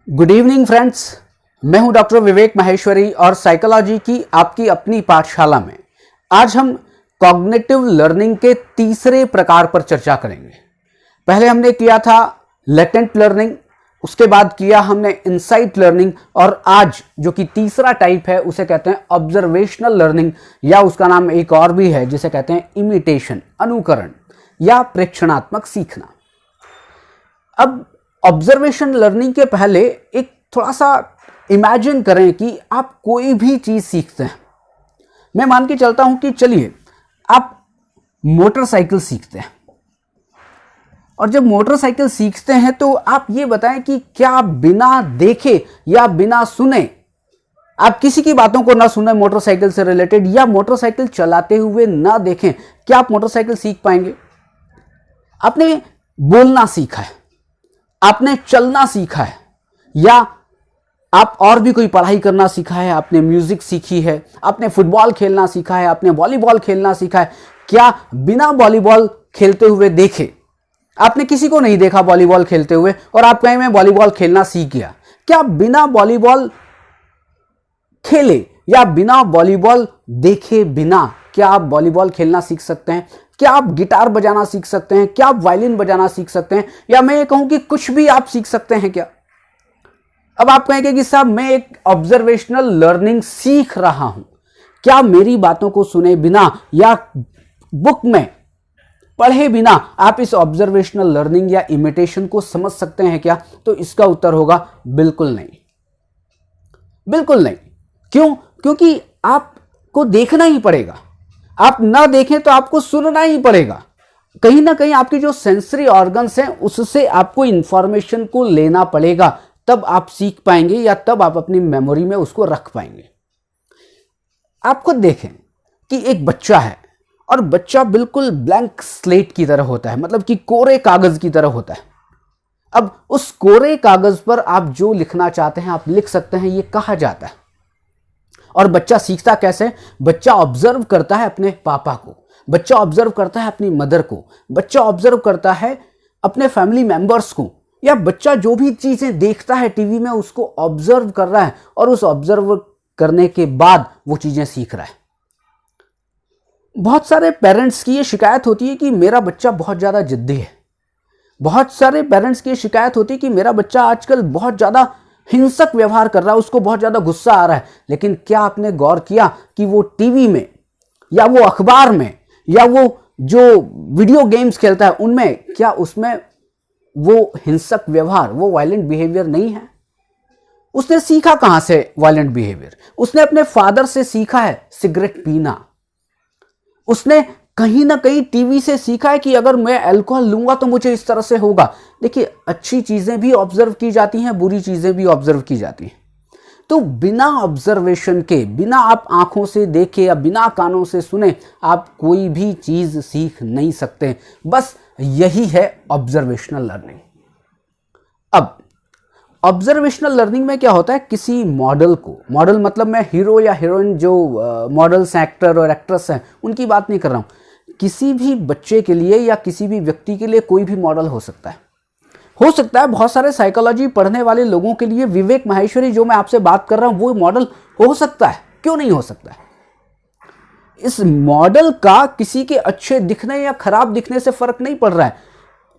Good evening friends. मैं हूं doctor विवेक माहेश्वरी और साइकोलॉजी की आपकी अपनी पाठशाला में आज हम कॉग्निटिव लर्निंग के तीसरे प्रकार पर चर्चा करेंगे। पहले हमने किया था लेटेंट लर्निंग, उसके बाद किया हमने इनसाइट लर्निंग और आज जो कि तीसरा टाइप है उसे कहते हैं ऑब्जर्वेशनल लर्निंग, या उसका नाम एक और भी है जिसे कहते हैं इमिटेशन, अनुकरण या प्रेक्षणात्मक सीखना। अब ऑब्जर्वेशन लर्निंग के पहले एक थोड़ा सा इमेजिन करें कि आप कोई भी चीज सीखते हैं। मैं मान के चलता हूं कि चलिए आप मोटरसाइकिल सीखते हैं, और जब मोटरसाइकिल सीखते हैं तो आप ये बताएं कि क्या बिना देखे या बिना सुने, आप किसी की बातों को ना सुने मोटरसाइकिल से रिलेटेड, या मोटरसाइकिल चलाते हुए ना देखें, क्या आप मोटरसाइकिल सीख पाएंगे? आपने बोलना सीखा है, आपने चलना सीखा है, या आप और भी कोई पढ़ाई करना सीखा है, आपने म्यूजिक सीखी है, आपने फुटबॉल खेलना सीखा है, आपने वॉलीबॉल खेलना सीखा है, क्या बिना वॉलीबॉल खेलते हुए देखे, आपने किसी को नहीं देखा वॉलीबॉल खेलते हुए और आप कहें मैं वॉलीबॉल खेलना सीख गया, क्या बिना वॉलीबॉल खेले या बिना वॉलीबॉल देखे बिना क्या आप वॉलीबॉल खेलना सीख सकते हैं? क्या आप गिटार बजाना सीख सकते हैं? क्या आप वायलिन बजाना सीख सकते हैं? या मैं ये कहूं कि कुछ भी आप सीख सकते हैं क्या? अब आप कहेंगे कि साहब मैं एक ऑब्जर्वेशनल लर्निंग सीख रहा हूं, क्या मेरी बातों को सुने बिना या बुक में पढ़े बिना आप इस ऑब्जर्वेशनल लर्निंग या इमिटेशन को समझ सकते हैं क्या? तो इसका उत्तर होगा बिल्कुल नहीं, बिल्कुल नहीं। क्यों? क्योंकि आपको देखना ही पड़ेगा। आप ना देखें तो आपको सुनना ही पड़ेगा। कहीं ना कहीं आपकी जो सेंसरी ऑर्गन्स हैं उससे आपको इंफॉर्मेशन को लेना पड़ेगा, तब आप सीख पाएंगे या तब आप अपनी मेमोरी में उसको रख पाएंगे। आप खुद देखें कि एक बच्चा है और बच्चा बिल्कुल ब्लैंक स्लेट की तरह होता है, मतलब कि कोरे कागज की तरह होता है। अब उस कोरे कागज पर आप जो लिखना चाहते हैं आप लिख सकते हैं, ये कहा जाता है। और बच्चा सीखता कैसे? बच्चा ऑब्जर्व करता है अपने पापा को, बच्चा ऑब्जर्व करता है अपनी मदर को, बच्चा ऑब्जर्व करता है अपने फैमिली मेंबर्स को, या बच्चा जो भी चीजें देखता है टीवी में उसको ऑब्जर्व कर रहा है और उस ऑब्जर्व करने के बाद वो चीजें सीख रहा है। बहुत सारे पेरेंट्स की ये शिकायत होती है कि मेरा बच्चा बहुत ज्यादा जिद्दी है। बहुत सारे पेरेंट्स की शिकायत होती है कि मेरा बच्चा आजकल बहुत ज्यादा हिंसक व्यवहार कर रहा है, उसको बहुत ज्यादा गुस्सा आ रहा है। लेकिन क्या आपने गौर किया कि वो टीवी में या वो अखबार में या वो जो वीडियो गेम्स खेलता है उनमें, क्या उसमें वो हिंसक व्यवहार, वो वायलेंट बिहेवियर नहीं है? उसने सीखा कहां से वायलेंट बिहेवियर? उसने अपने फादर से सीखा है सिगरेट पीना। उसने कहीं ना कहीं टीवी से सीखा है कि अगर मैं अल्कोहल लूंगा तो मुझे इस तरह से होगा। देखिए, अच्छी चीजें भी ऑब्जर्व की जाती हैं, बुरी चीजें भी ऑब्जर्व की जाती हैं। तो बिना ऑब्जर्वेशन के, बिना आप आंखों से देखे या बिना कानों से सुने आप कोई भी चीज सीख नहीं सकते। बस यही है ऑब्जर्वेशनल लर्निंग। अब ऑब्जर्वेशनल लर्निंग में क्या होता है? किसी मॉडल को, मॉडल मतलब मैं हीरो या हीरोइन जो मॉडल्स, एक्टर और एक्ट्रेस हैं उनकी बात नहीं कर रहा हूं। किसी भी बच्चे के लिए या किसी भी व्यक्ति के लिए कोई भी मॉडल हो सकता है। हो सकता है बहुत सारे साइकोलॉजी पढ़ने वाले लोगों के लिए विवेक माहेश्वरी जो मैं आपसे बात कर रहा हूं वो मॉडल हो सकता है। क्यों नहीं हो सकता है? इस मॉडल का किसी के अच्छे दिखने या खराब दिखने से फर्क नहीं पड़ रहा है।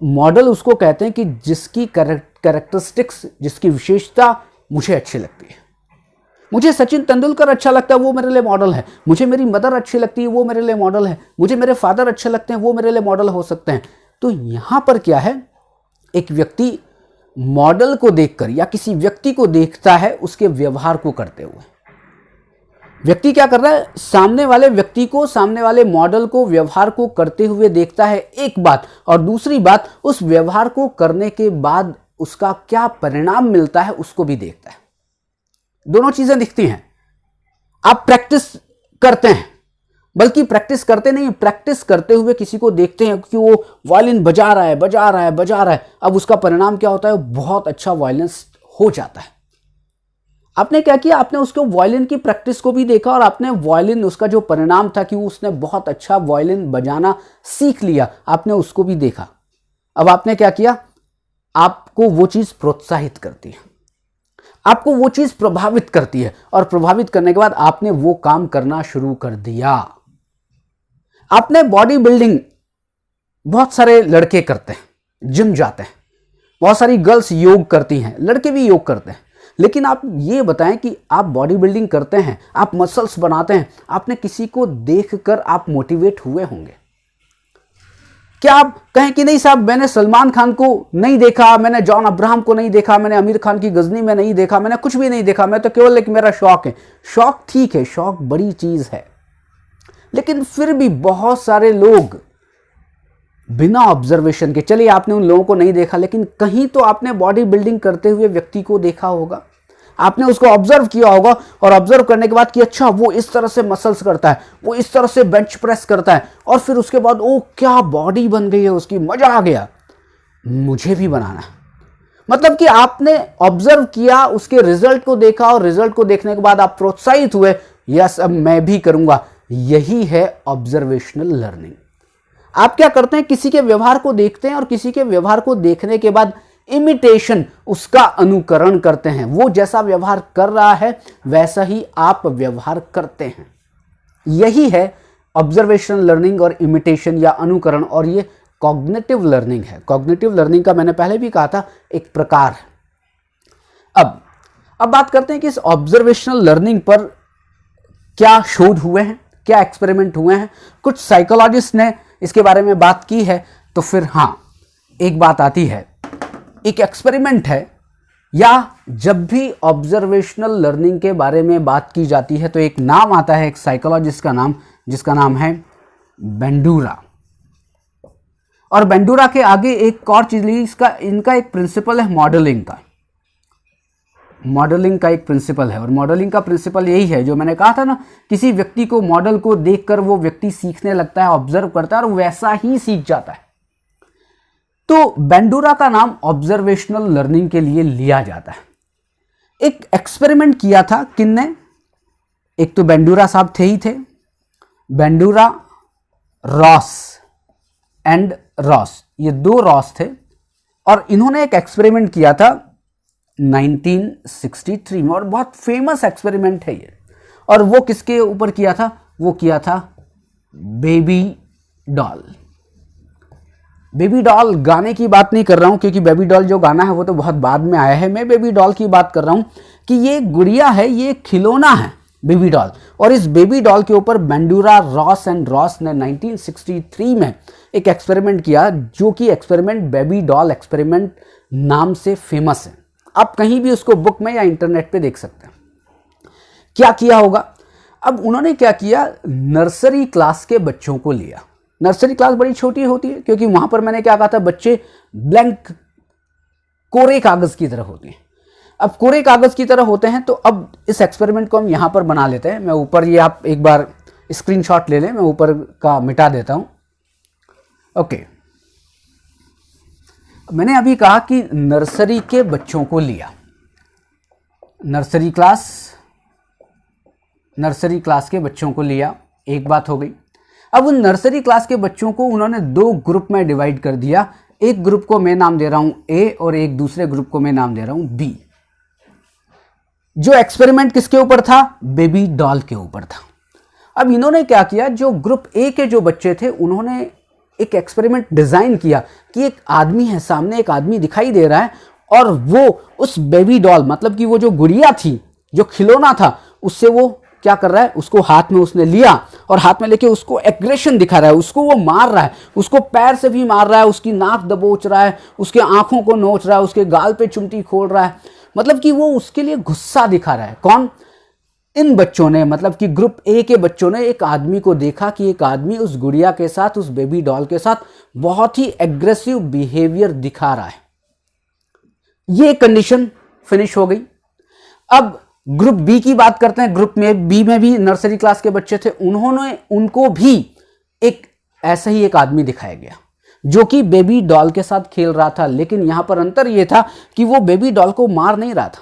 मॉडल उसको कहते हैं कि जिसकी कैरेक्टरिस्टिक्स, जिसकी विशेषता मुझे अच्छी लगती है। मुझे सचिन तेंदुलकर अच्छा लगता है, वो मेरे लिए मॉडल है। मुझे मेरी मदर अच्छी लगती है, वो मेरे लिए मॉडल है। मुझे मेरे फादर अच्छे लगते हैं, वो मेरे लिए मॉडल हो सकते हैं। तो यहां पर क्या है? एक व्यक्ति मॉडल को देखकर या किसी व्यक्ति को देखता है उसके व्यवहार को करते हुए। व्यक्ति क्या कर रहा है? सामने वाले व्यक्ति को, सामने वाले मॉडल को व्यवहार को करते हुए देखता है, एक बात। और दूसरी बात, उस व्यवहार को करने के बाद उसका क्या परिणाम मिलता है उसको भी देखता है। दोनों चीजें दिखती हैं। आप प्रैक्टिस करते हैं, बल्कि प्रैक्टिस करते नहीं, प्रैक्टिस करते हुए किसी को देखते हैं कि वो वायलिन बजा रहा है, बजा रहा है, बजा रहा है। अब उसका परिणाम क्या होता है? बहुत अच्छा वायलिनिस्ट हो जाता है। आपने क्या किया? आपने उसको वायलिन की प्रैक्टिस को भी देखा और आपने वायलिन, उसका जो परिणाम था कि उसने बहुत अच्छा वायलिन बजाना सीख लिया, आपने उसको भी देखा। अब आपने क्या किया? आपको वो चीज प्रोत्साहित करती है। आपको वो चीज प्रभावित करती है और प्रभावित करने के बाद आपने वो काम करना शुरू कर दिया। आपने बॉडी बिल्डिंग, बहुत सारे लड़के करते हैं, जिम जाते हैं, बहुत सारी गर्ल्स योग करती हैं, लड़के भी योग करते हैं। लेकिन आप ये बताएं कि आप बॉडी बिल्डिंग करते हैं, आप मसल्स बनाते हैं, आपने किसी को देखकर आप मोटिवेट हुए होंगे। क्या आप कहें कि नहीं साहब, मैंने सलमान खान को नहीं देखा, मैंने जॉन अब्राहम को नहीं देखा, मैंने आमिर खान की गजनी में नहीं देखा, मैंने कुछ भी नहीं देखा, मैं तो केवल एक मेरा शौक है। शौक ठीक है, शौक बड़ी चीज है, लेकिन फिर भी बहुत सारे लोग बिना ऑब्जर्वेशन के, चलिए आपने उन लोगों को नहीं देखा, लेकिन कहीं तो आपने बॉडी बिल्डिंग करते हुए व्यक्ति को देखा होगा, आपने उसको ऑब्जर्व किया होगा, और ऑब्जर्व करने के बाद कि अच्छा वो इस तरह से मसल्स करता है, वो इस तरह से बेंच प्रेस करता है, और फिर उसके बाद ओ क्या बॉडी बन गई है उसकी, मजा आ गया, मुझे भी बनाना है। मतलब कि आपने ऑब्जर्व किया, उसके रिजल्ट को देखा, और रिजल्ट को देखने के बाद आप प्रोत्साहित हुए, यस अब मैं भी करूंगा। यही है ऑब्जर्वेशनल लर्निंग। आप क्या करते हैं, किसी के व्यवहार को देखते हैं और किसी के व्यवहार को देखने के बाद इमिटेशन, उसका अनुकरण करते हैं। वो जैसा व्यवहार कर रहा है वैसा ही आप व्यवहार करते हैं। यही है ऑब्जर्वेशनल लर्निंग और इमिटेशन या अनुकरण, और ये कॉग्निटिव लर्निंग है। कॉग्निटिव लर्निंग का मैंने पहले भी कहा था एक प्रकार है। अब बात करते हैं कि इस ऑब्जर्वेशनल लर्निंग पर क्या शोध हुए हैं, क्या एक्सपेरिमेंट हुए हैं। कुछ साइकोलॉजिस्ट ने इसके बारे में बात की है, तो फिर हाँ एक बात आती है, एक एक्सपेरिमेंट है, या जब भी ऑब्जर्वेशनल लर्निंग के बारे में बात की जाती है तो एक नाम आता है, एक साइकोलॉजिस्ट का नाम, जिसका नाम है बेंडूरा। और बेंडूरा के आगे एक और चीज ली, इनका एक प्रिंसिपल है मॉडलिंग का। मॉडलिंग का एक प्रिंसिपल है, और मॉडलिंग का प्रिंसिपल यही है जो मैंने कहा था ना, किसी व्यक्ति को मॉडल को देखकर वो व्यक्ति सीखने लगता है, ऑब्जर्व करता है और वैसा ही सीख जाता है। तो बेंडूरा का नाम ऑब्जर्वेशनल लर्निंग के लिए लिया जाता है। एक एक्सपेरिमेंट किया था किनने, एक तो बेंडूरा साहब थे ही थे, बेंडूरा, रॉस एंड रॉस, ये दो रॉस थे, और इन्होंने एक एक्सपेरिमेंट किया था 1963 में, और बहुत फेमस एक्सपेरिमेंट है ये। और वो किसके ऊपर किया था, वो किया था बेबी डॉल। बेबी डॉल गाने की बात नहीं कर रहा हूं, क्योंकि बेबी डॉल जो गाना है वो तो बहुत बाद में आया है। मैं बेबी डॉल की बात कर रहा हूं कि ये गुड़िया है, ये खिलौना है बेबी डॉल। और इस बेबी डॉल के ऊपर बेंडूरा, रॉस एंड रॉस ने 1963 में एक एक्सपेरिमेंट किया, जो कि एक्सपेरिमेंट बेबी डॉल एक्सपेरिमेंट नाम से फेमस है। आप कहीं भी उसको बुक में या इंटरनेट पे देख सकते हैं। क्या किया होगा, अब उन्होंने क्या किया, नर्सरी क्लास के बच्चों को लिया। नर्सरी क्लास बड़ी छोटी होती है, क्योंकि वहां पर मैंने क्या कहा था, बच्चे ब्लैंक कोरे कागज की तरह होते हैं। अब कोरे कागज की तरह होते हैं, तो अब इस एक्सपेरिमेंट को हम यहां पर बना लेते हैं। मैं ऊपर, ये आप एक बार स्क्रीनशॉट ले लें, मैं ऊपर का मिटा देता हूं। ओके, मैंने अभी कहा कि नर्सरी के बच्चों को लिया, नर्सरी क्लास के बच्चों को लिया, एक बात हो गई। अब उन नर्सरी क्लास के बच्चों को उन्होंने दो ग्रुप में डिवाइड कर दिया। एक ग्रुप को मैं नाम दे रहा हूं ए, और एक दूसरे ग्रुप को मैं नाम दे रहा हूं बी। जो एक्सपेरिमेंट किसके ऊपर था, बेबी डॉल के ऊपर था। अब इन्होंने क्या किया, जो ग्रुप ए के जो बच्चे थे, उन्होंने एक एक्सपेरिमेंट डिजाइन किया कि एक आदमी है, सामने एक आदमी दिखाई दे रहा है, और वो उस बेबी डॉल, मतलब कि वो जो गुड़िया थी, जो खिलौना था, उससे वो क्या कर रहा है, उसको हाथ में उसने लिया, और हाथ में लेके उसको एग्रेशन दिखा रहा है, उसको वो मार रहा है, उसको पैर से भी मार रहा है, उसकी नाक दबोच रहा है, उसके आंखों को नोच रहा है, उसके गाल पे चिमटी खोल रहा है। मतलब कि वो उसके लिए गुस्सा दिखा रहा है। कौन, इन बच्चों ने, मतलब कि ग्रुप ए के बच्चों ने एक आदमी को देखा कि एक आदमी उस गुड़िया के साथ, उस बेबी डॉल के साथ बहुत ही एग्रेसिव बिहेवियर दिखा रहा है। ये कंडीशन फिनिश हो गई। अब ग्रुप बी की बात करते हैं। ग्रुप में बी में भी नर्सरी क्लास के बच्चे थे, उनको भी एक ऐसा ही एक आदमी दिखाया गया जो कि बेबी डॉल के साथ खेल रहा था। लेकिन यहां पर अंतर यह था कि वो बेबी डॉल को मार नहीं रहा था,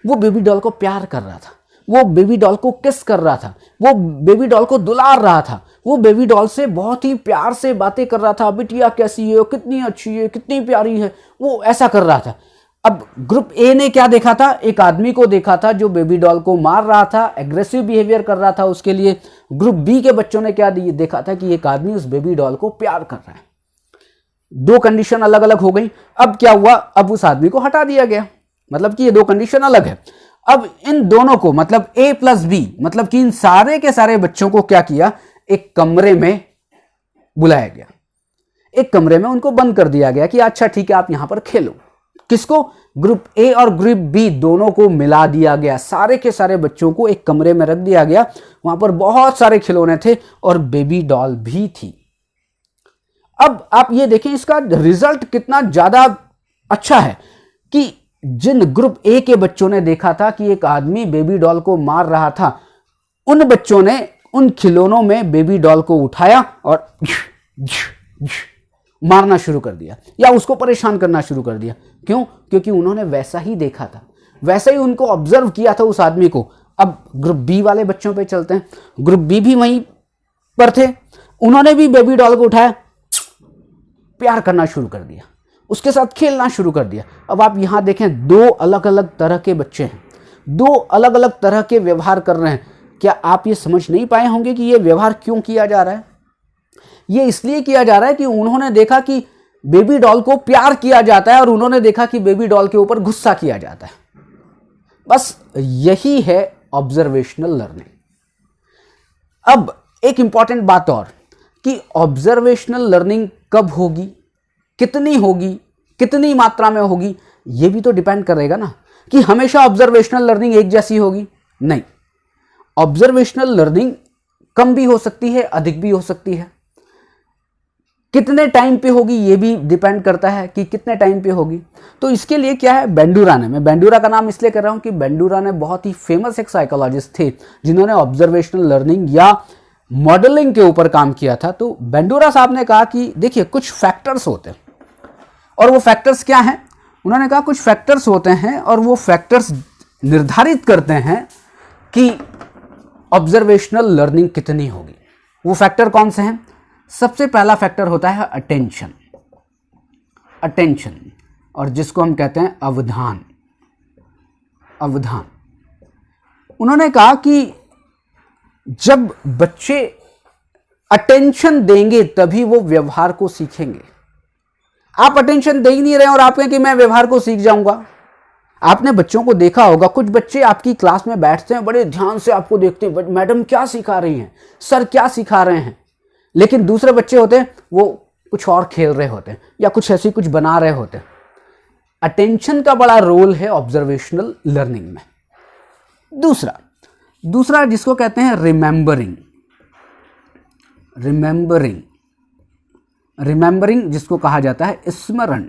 वो बेबी डॉल को प्यार कर रहा था, वो बेबी डॉल को किस कर रहा था, वो बेबी डॉल को दुलार रहा था, वो बेबी डॉल से बहुत ही प्यार से बातें कर रहा था। बिटिया कैसी है, कितनी अच्छी है, कितनी प्यारी है, वो ऐसा कर रहा था। अब ग्रुप ए ने क्या देखा था, एक आदमी को देखा था जो बेबी डॉल को मार रहा था, एग्रेसिव बिहेवियर कर रहा था उसके लिए। ग्रुप बी के बच्चों ने क्या देखा था कि एक आदमी उस बेबी डॉल को प्यार कर रहा है। दो कंडीशन अलग अलग हो गई। अब क्या हुआ, अब उस आदमी को हटा दिया गया, मतलब कि ये दो कंडीशन अलग है। अब इन दोनों को, मतलब ए प्लस बी, मतलब कि इन सारे के सारे बच्चों को क्या किया, एक कमरे में बुलाया गया, एक कमरे में उनको बंद कर दिया गया कि अच्छा ठीक है आप यहां पर खेलो। किसको, ग्रुप ए और ग्रुप बी दोनों को मिला दिया गया, सारे के सारे बच्चों को एक कमरे में रख दिया गया। वहां पर बहुत सारे खिलौने थे और बेबी डॉल भी थी। अब आप ये देखें इसका रिजल्ट कितना ज्यादा अच्छा है कि जिन ग्रुप ए के बच्चों ने देखा था कि एक आदमी बेबी डॉल को मार रहा था, उन बच्चों ने उन खिलौनों में बेबी डॉल को उठाया और मारना शुरू कर दिया या उसको परेशान करना शुरू कर दिया। क्यों, क्योंकि उन्होंने वैसा ही देखा था, वैसा ही उनको ऑब्जर्व किया था उस आदमी को। अब ग्रुप बी वाले बच्चों पे चलते हैं। ग्रुप बी भी वहीं पर थे, उन्होंने भी बेबी डॉल को उठाया, प्यार करना शुरू कर दिया, उसके साथ खेलना शुरू कर दिया। अब आप यहां देखें, दो अलग अलग तरह के बच्चे हैं, दो अलग अलग तरह के व्यवहार कर रहे हैं। क्या आप ये समझ नहीं पाए होंगे कि ये व्यवहार क्यों किया जा रहा है? ये इसलिए किया जा रहा है कि उन्होंने देखा कि बेबी डॉल को प्यार किया जाता है और उन्होंने देखा कि बेबी डॉल के ऊपर गुस्सा किया जाता है। बस यही है ऑब्जर्वेशनल लर्निंग। अब एक इंपॉर्टेंट बात और कि ऑब्जर्वेशनल लर्निंग कब होगी, कितनी होगी, कितनी मात्रा में होगी, यह भी तो डिपेंड करेगा ना कि हमेशा ऑब्जर्वेशनल लर्निंग एक जैसी होगी। नहीं, ऑब्जर्वेशनल लर्निंग कम भी हो सकती है, अधिक भी हो सकती है। कितने टाइम पे होगी ये भी डिपेंड करता है कि कितने टाइम पे होगी। तो इसके लिए क्या है, बेंडूरा ने, मैं बेंडूरा का नाम इसलिए कर रहा हूं कि बेंडूरा ने बहुत ही फेमस एक साइकोलॉजिस्ट थे जिन्होंने ऑब्जर्वेशनल लर्निंग या मॉडलिंग के ऊपर काम किया था। तो बेंडूरा साहब ने कहा कि देखिए कुछ फैक्टर्स होते हैं, और वो फैक्टर्स क्या हैं, उन्होंने कहा कुछ फैक्टर्स होते हैं और वो फैक्टर्स निर्धारित करते हैं कि ऑब्जर्वेशनल लर्निंग कितनी होगी। वो फैक्टर कौन से हैं? सबसे पहला फैक्टर होता है अटेंशन, अटेंशन, और जिसको हम कहते हैं अवधान, अवधान। उन्होंने कहा कि जब बच्चे अटेंशन देंगे तभी वो व्यवहार को सीखेंगे। आप अटेंशन दे ही नहीं रहे और आप कहें कि मैं व्यवहार को सीख जाऊंगा। आपने बच्चों को देखा होगा, कुछ बच्चे आपकी क्लास में बैठते हैं, बड़े ध्यान से आपको देखते हैं, मैडम क्या सिखा रही हैं, सर क्या सिखा रहे हैं। लेकिन दूसरे बच्चे होते हैं वो कुछ और खेल रहे होते हैं या कुछ ऐसी कुछ बना रहे होते हैं। अटेंशन का बड़ा रोल है ऑब्जर्वेशनल लर्निंग में। दूसरा जिसको कहते हैं रिमेंबरिंग, रिमेंबरिंग, रिमेंबरिंग जिसको कहा जाता है स्मरण,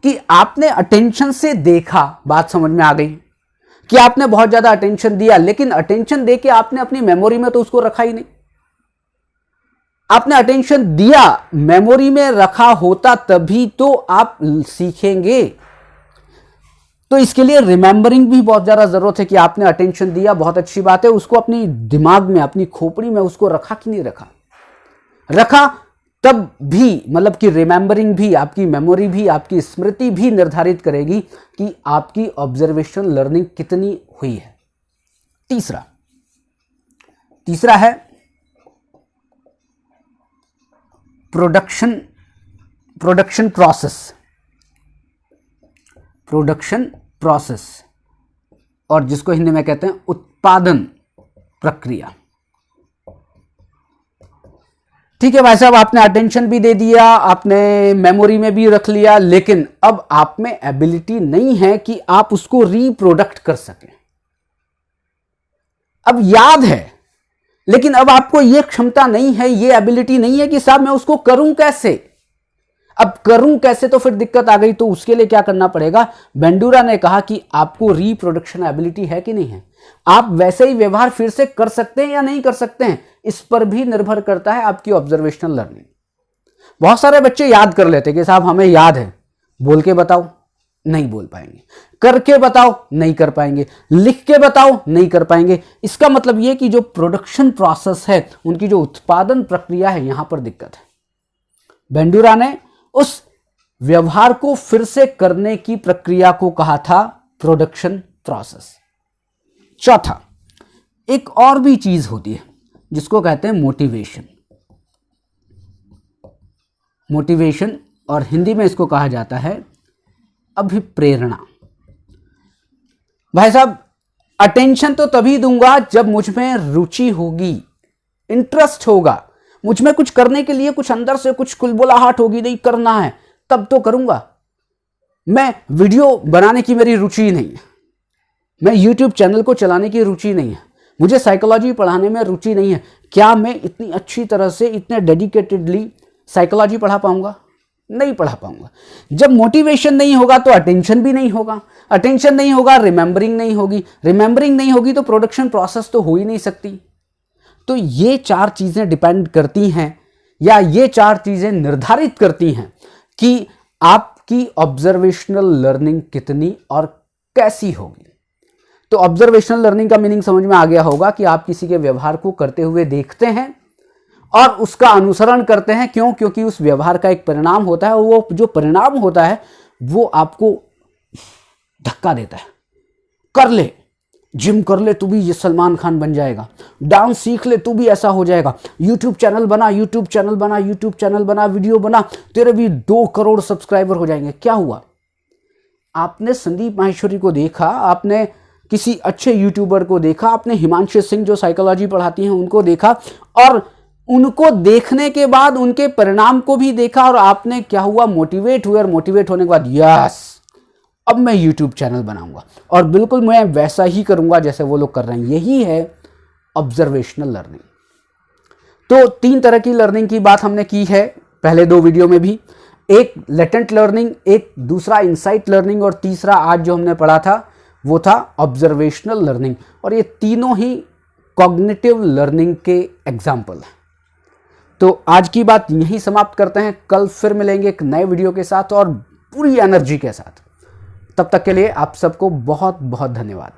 कि आपने अटेंशन से देखा, बात समझ में आ गई कि आपने बहुत ज्यादा अटेंशन दिया, लेकिन अटेंशन देके आपने अपनी मेमोरी में तो उसको रखा ही नहीं। आपने अटेंशन दिया, मेमोरी में रखा होता तभी तो आप सीखेंगे। तो इसके लिए रिमेंबरिंग भी बहुत ज्यादा जरूरत है कि आपने अटेंशन दिया, बहुत अच्छी बात है, उसको अपनी दिमाग में, अपनी खोपड़ी में उसको रखा कि नहीं रखा, रखा तब भी, मतलब कि रिमेंबरिंग भी, आपकी मेमोरी भी, आपकी स्मृति भी निर्धारित करेगी कि आपकी ऑब्जर्वेशनल लर्निंग कितनी हुई है। तीसरा है प्रोडक्शन प्रोसेस, और जिसको हिंदी में कहते हैं उत्पादन प्रक्रिया। ठीक है भाई साहब, आपने अटेंशन भी दे दिया, आपने मेमोरी में भी रख लिया, लेकिन अब आप में एबिलिटी नहीं है कि आप उसको रिप्रोडक्ट कर सकें। अब याद है, लेकिन अब आपको यह क्षमता नहीं है, यह एबिलिटी नहीं है कि साहब मैं उसको करूं कैसे। अब करूं कैसे तो फिर दिक्कत आ गई। तो उसके लिए क्या करना पड़ेगा, बेंडूरा ने कहा कि आपको रिप्रोडक्शन एबिलिटी है कि नहीं है, आप वैसे ही व्यवहार फिर से कर सकते हैं या नहीं कर सकते हैं, इस पर भी निर्भर करता है आपकी ऑब्जर्वेशनल लर्निंग। बहुत सारे बच्चे याद कर लेते कि साहब हमें याद है, बोल के बताओ, नहीं बोल पाएंगे, करके बताओ, नहीं कर पाएंगे, लिख के बताओ, नहीं कर पाएंगे। इसका मतलब यह कि जो प्रोडक्शन प्रोसेस है, उनकी जो उत्पादन प्रक्रिया है, यहां पर दिक्कत है। बेंडूरा ने उस व्यवहार को फिर से करने की प्रक्रिया को कहा था प्रोडक्शन प्रोसेस। चौथा, एक और भी चीज होती है जिसको कहते हैं मोटिवेशन। मोटिवेशन, और हिंदी में इसको कहा जाता है अभिप्रेरणा। भाई साहब, अटेंशन तो तभी दूंगा जब मुझ में रुचि होगी, इंटरेस्ट होगा, मुझ में कुछ करने के लिए कुछ अंदर से कुछ कुलबुलाहट होगी, नहीं करना है तब तो करूंगा। मैं वीडियो बनाने की मेरी रुचि नहीं है, मैं यूट्यूब चैनल को चलाने की रुचि नहीं है, मुझे साइकोलॉजी पढ़ाने में रुचि नहीं है, क्या मैं इतनी अच्छी तरह से इतने डेडिकेटेडली साइकोलॉजी पढ़ा पाऊंगा? नहीं पढ़ा पाऊंगा। जब मोटिवेशन नहीं होगा तो अटेंशन भी नहीं होगा, अटेंशन नहीं होगा, रिमेंबरिंग नहीं होगी, रिमेंबरिंग नहीं होगी तो प्रोडक्शन प्रोसेस तो हो ही नहीं सकती। तो ये चार चीजें डिपेंड करती हैं, या ये चार चीजें निर्धारित करती हैं कि आपकी ऑब्जर्वेशनल लर्निंग कितनी और कैसी होगी। तो ऑब्जर्वेशनल लर्निंग का मीनिंग समझ में आ गया होगा कि आप किसी के व्यवहार को करते हुए देखते हैं और उसका अनुसरण करते हैं। क्यों? क्योंकि उस व्यवहार का एक परिणाम होता है, और वो जो परिणाम होता है वो आपको धक्का देता है। कर ले, जिम कर ले, तू भी ये सलमान खान बन जाएगा, डांस सीख ले, तू भी ऐसा हो जाएगा, यूट्यूब चैनल बना, यूट्यूब चैनल बना, यूट्यूब चैनल बना, वीडियो बना, तेरे भी 2 करोड़ सब्सक्राइबर हो जाएंगे। क्या हुआ? आपने संदीप माहेश्वरी को देखा, आपने किसी अच्छे यूट्यूबर को देखा, आपने हिमांशु सिंह जो साइकोलॉजी पढ़ाती हैं उनको देखा, और उनको देखने के बाद उनके परिणाम को भी देखा, और आपने क्या हुआ? मोटिवेट हुए, और मोटिवेट होने के बाद यस, अब मैं यूट्यूब चैनल बनाऊंगा और बिल्कुल मैं वैसा ही करूंगा जैसे वो लोग कर रहे हैं। यही है ऑब्जर्वेशनल लर्निंग। तो 3 तरह की लर्निंग की बात हमने की है पहले 2 वीडियो में भी, एक लेटेंट लर्निंग, एक दूसरा इनसाइट लर्निंग, और तीसरा आज जो हमने पढ़ा था वो था ऑब्जर्वेशनल लर्निंग। और ये तीनों ही कॉग्निटिव लर्निंग के एग्जाम्पल हैं। तो आज की बात यहीं समाप्त करते हैं, कल फिर मिलेंगे एक नए वीडियो के साथ और पूरी एनर्जी के साथ। तब तक के लिए आप सबको बहुत बहुत धन्यवाद।